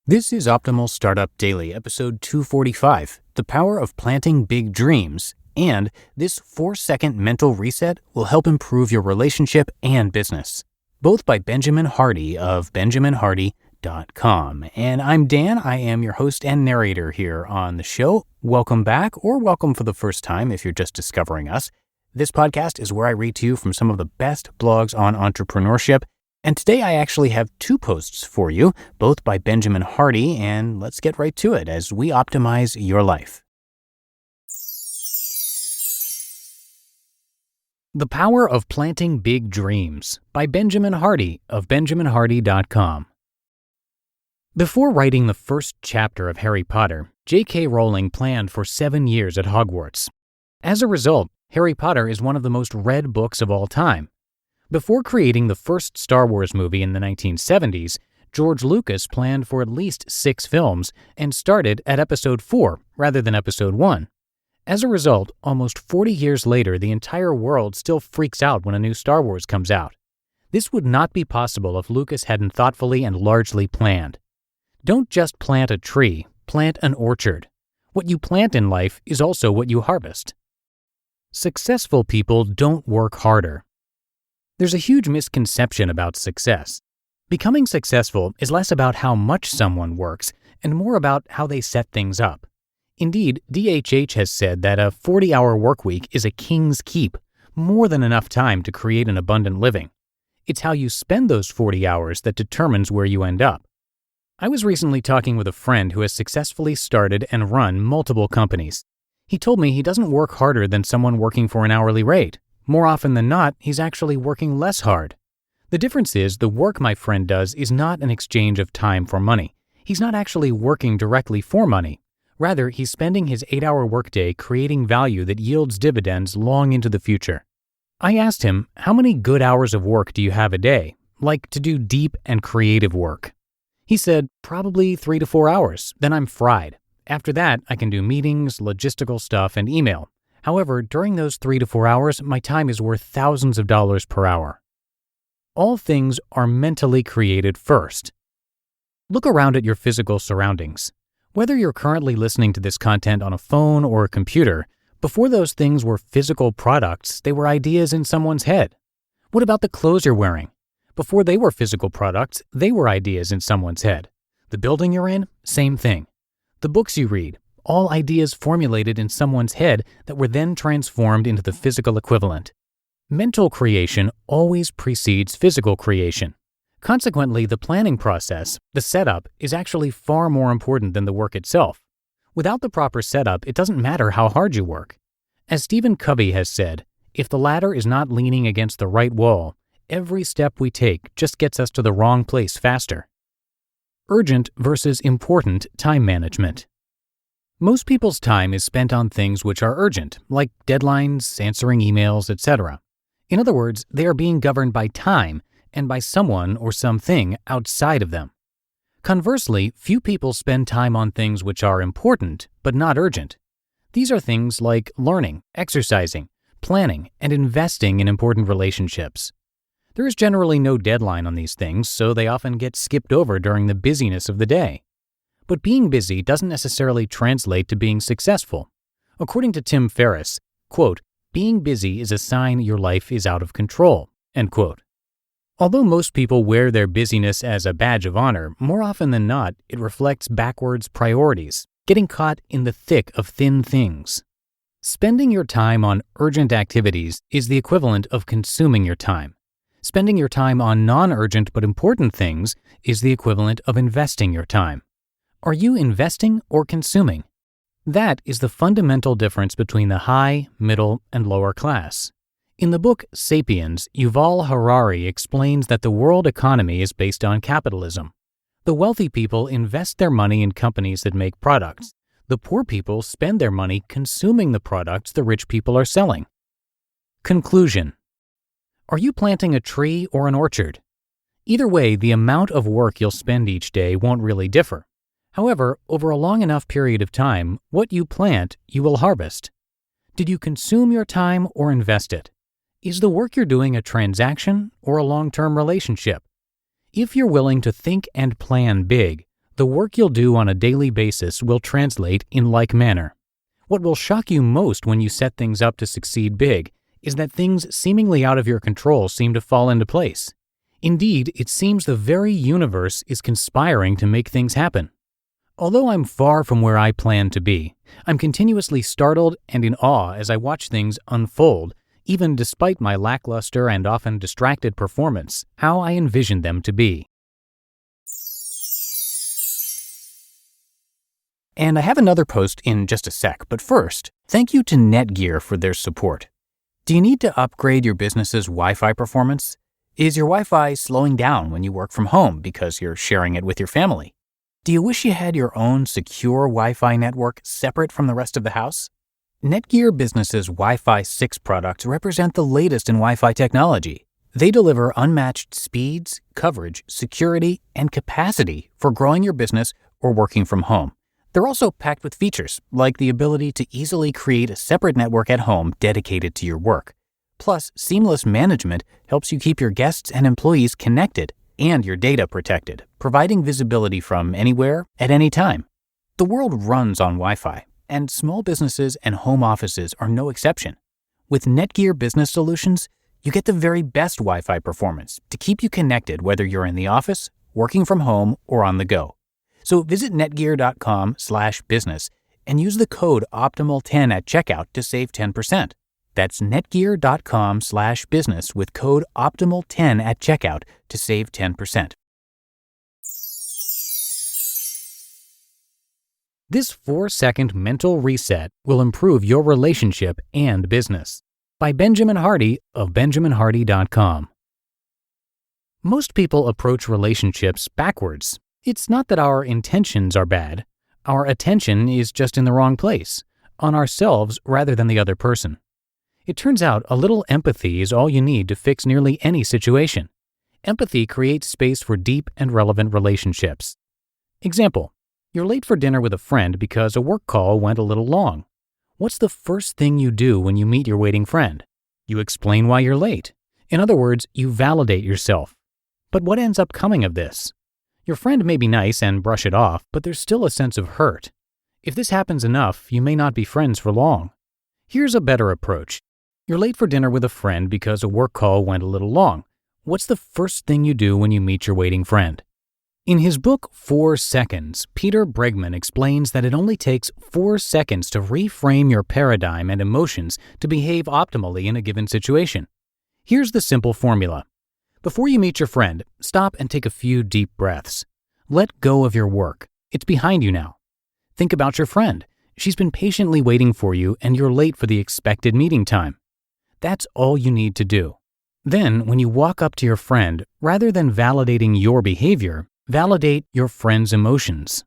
This is Optimal Startup Daily, episode 245, The Power of Planting Big Dreams, and this 4-second mental reset will help improve your relationship and business. Both by Benjamin Hardy of benjaminhardy.com. And I'm Dan, I am your host and narrator here on the show. Welcome back, or welcome for the first time if you're just discovering us. This podcast is where I read to you from some of the best blogs on entrepreneurship. And today I actually have 2 posts for you, both by Benjamin Hardy, and let's get right to it as we optimize your life. The Power of Planting Big Dreams by Benjamin Hardy of benjaminhardy.com. Before writing the first chapter of Harry Potter, J.K. Rowling planned for 7 years at Hogwarts. As a result, Harry Potter is one of the most read books of all time. Before creating the first Star Wars movie in the 1970s, George Lucas planned for at least 6 films and started at Episode 4 rather than Episode 1. As a result, almost 40 years later, the entire world still freaks out when a new Star Wars comes out. This would not be possible if Lucas hadn't thoughtfully and largely planned. Don't just plant a tree, plant an orchard. What you plant in life is also what you harvest. Successful people don't work harder. There's a huge misconception about success. Becoming successful is less about how much someone works and more about how they set things up. Indeed, DHH has said that a 40-hour workweek is a king's keep, more than enough time to create an abundant living. It's how you spend those 40 hours that determines where you end up. I was recently talking with a friend who has successfully started and run multiple companies. He told me he doesn't work harder than someone working for an hourly rate. More often than not, he's actually working less hard. The difference is the work my friend does is not an exchange of time for money. He's not actually working directly for money. Rather, he's spending his 8-hour workday creating value that yields dividends long into the future. I asked him, how many good hours of work do you have a day, like to do deep and creative work? He said, probably 3 to 4 hours, then I'm fried. After that, I can do meetings, logistical stuff, and email. However, during those 3 to 4 hours, my time is worth thousands of dollars per hour. All things are mentally created first. Look around at your physical surroundings. Whether you're currently listening to this content on a phone or a computer, before those things were physical products, they were ideas in someone's head. What about the clothes you're wearing? Before they were physical products, they were ideas in someone's head. The building you're in, same thing. The books you read, all ideas formulated in someone's head that were then transformed into the physical equivalent. Mental creation always precedes physical creation. Consequently, the planning process, the setup, is actually far more important than the work itself. Without the proper setup, it doesn't matter how hard you work. As Stephen Covey has said, if the ladder is not leaning against the right wall, every step we take just gets us to the wrong place faster. Urgent versus important time management. Most people's time is spent on things which are urgent, like deadlines, answering emails, etc. In other words, they are being governed by time and by someone or something outside of them. Conversely, few people spend time on things which are important but not urgent. These are things like learning, exercising, planning, and investing in important relationships. There is generally no deadline on these things, so they often get skipped over during the busyness of the day. But being busy doesn't necessarily translate to being successful. According to Tim Ferriss, quote, being busy is a sign your life is out of control, end quote. Although most people wear their busyness as a badge of honor, more often than not, it reflects backwards priorities, getting caught in the thick of thin things. Spending your time on urgent activities is the equivalent of consuming your time. Spending your time on non-urgent but important things is the equivalent of investing your time. Are you investing or consuming? That is the fundamental difference between the high, middle, and lower class. In the book Sapiens, Yuval Harari explains that the world economy is based on capitalism. The wealthy people invest their money in companies that make products. The poor people spend their money consuming the products the rich people are selling. Conclusion. Are you planting a tree or an orchard? Either way, the amount of work you'll spend each day won't really differ. However, over a long enough period of time, what you plant, you will harvest. Did you consume your time or invest it? Is the work you're doing a transaction or a long-term relationship? If you're willing to think and plan big, the work you'll do on a daily basis will translate in like manner. What will shock you most when you set things up to succeed big is that things seemingly out of your control seem to fall into place. Indeed, it seems the very universe is conspiring to make things happen. Although I'm far from where I plan to be, I'm continuously startled and in awe as I watch things unfold, even despite my lackluster and often distracted performance, how I envisioned them to be. And I have another post in just a sec, but first, thank you to Netgear for their support. Do you need to upgrade your business's Wi-Fi performance? Is your Wi-Fi slowing down when you work from home because you're sharing it with your family? Do you wish you had your own secure Wi-Fi network separate from the rest of the house? Netgear Business's Wi-Fi 6 products represent the latest in Wi-Fi technology. They deliver unmatched speeds, coverage, security, and capacity for growing your business or working from home. They're also packed with features, like the ability to easily create a separate network at home dedicated to your work. Plus, seamless management helps you keep your guests and employees connected and your data protected, providing visibility from anywhere at any time. The world runs on Wi-Fi, and small businesses and home offices are no exception. With Netgear Business Solutions, you get the very best Wi-Fi performance to keep you connected whether you're in the office, working from home, or on the go. So visit netgear.com/business and use the code OPTIMAL10 at checkout to save 10%. That's netgear.com/business with code OPTIMAL10 at checkout to save 10%. This 4-second mental reset will improve your relationship and business. By Benjamin Hardy of benjaminhardy.com. Most people approach relationships backwards. It's not that our intentions are bad. Our attention is just in the wrong place, on ourselves rather than the other person. It turns out a little empathy is all you need to fix nearly any situation. Empathy creates space for deep and relevant relationships. Example, you're late for dinner with a friend because a work call went a little long. What's the first thing you do when you meet your waiting friend? You explain why you're late. In other words, you validate yourself. But what ends up coming of this? Your friend may be nice and brush it off, but there's still a sense of hurt. If this happens enough, you may not be friends for long. Here's a better approach. You're late for dinner with a friend because a work call went a little long. What's the first thing you do when you meet your waiting friend? In his book, 4 Seconds, Peter Bregman explains that it only takes 4 seconds to reframe your paradigm and emotions to behave optimally in a given situation. Here's the simple formula. Before you meet your friend, stop and take a few deep breaths. Let go of your work. It's behind you now. Think about your friend. She's been patiently waiting for you and you're late for the expected meeting time. That's all you need to do. Then, when you walk up to your friend, rather than validating your behavior, validate your friend's emotions.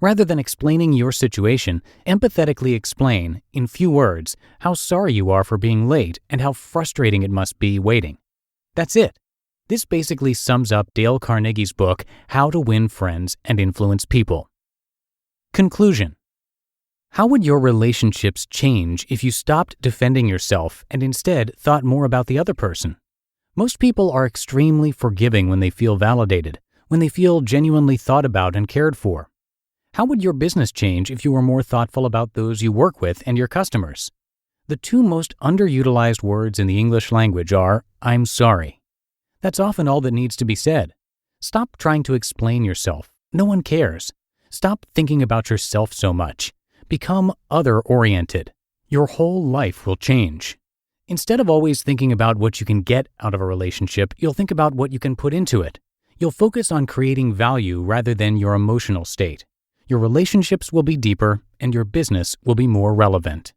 Rather than explaining your situation, empathetically explain, in few words, how sorry you are for being late and how frustrating it must be waiting. That's it. This basically sums up Dale Carnegie's book, How to Win Friends and Influence People. Conclusion. How would your relationships change if you stopped defending yourself and instead thought more about the other person? Most people are extremely forgiving when they feel validated, when they feel genuinely thought about and cared for. How would your business change if you were more thoughtful about those you work with and your customers? The 2 most underutilized words in the English language are, I'm sorry. That's often all that needs to be said. Stop trying to explain yourself. No one cares. Stop thinking about yourself so much. Become other-oriented. Your whole life will change. Instead of always thinking about what you can get out of a relationship, you'll think about what you can put into it. You'll focus on creating value rather than your emotional state. Your relationships will be deeper, and your business will be more relevant.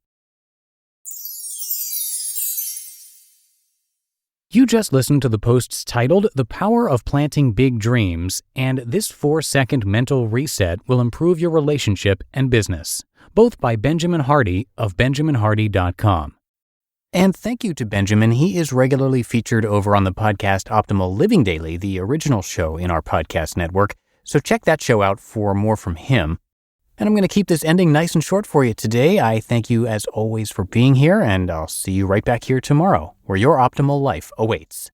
You just listened to the posts titled The Power of Planting Big Dreams, and this 4-second mental reset will improve your relationship and business, both by Benjamin Hardy of benjaminhardy.com. And thank you to Benjamin. He is regularly featured over on the podcast Optimal Living Daily, the original show in our podcast network, so check that show out for more from him. And I'm going to keep this ending nice and short for you today. I thank you as always for being here, and I'll see you right back here tomorrow, where your optimal life awaits.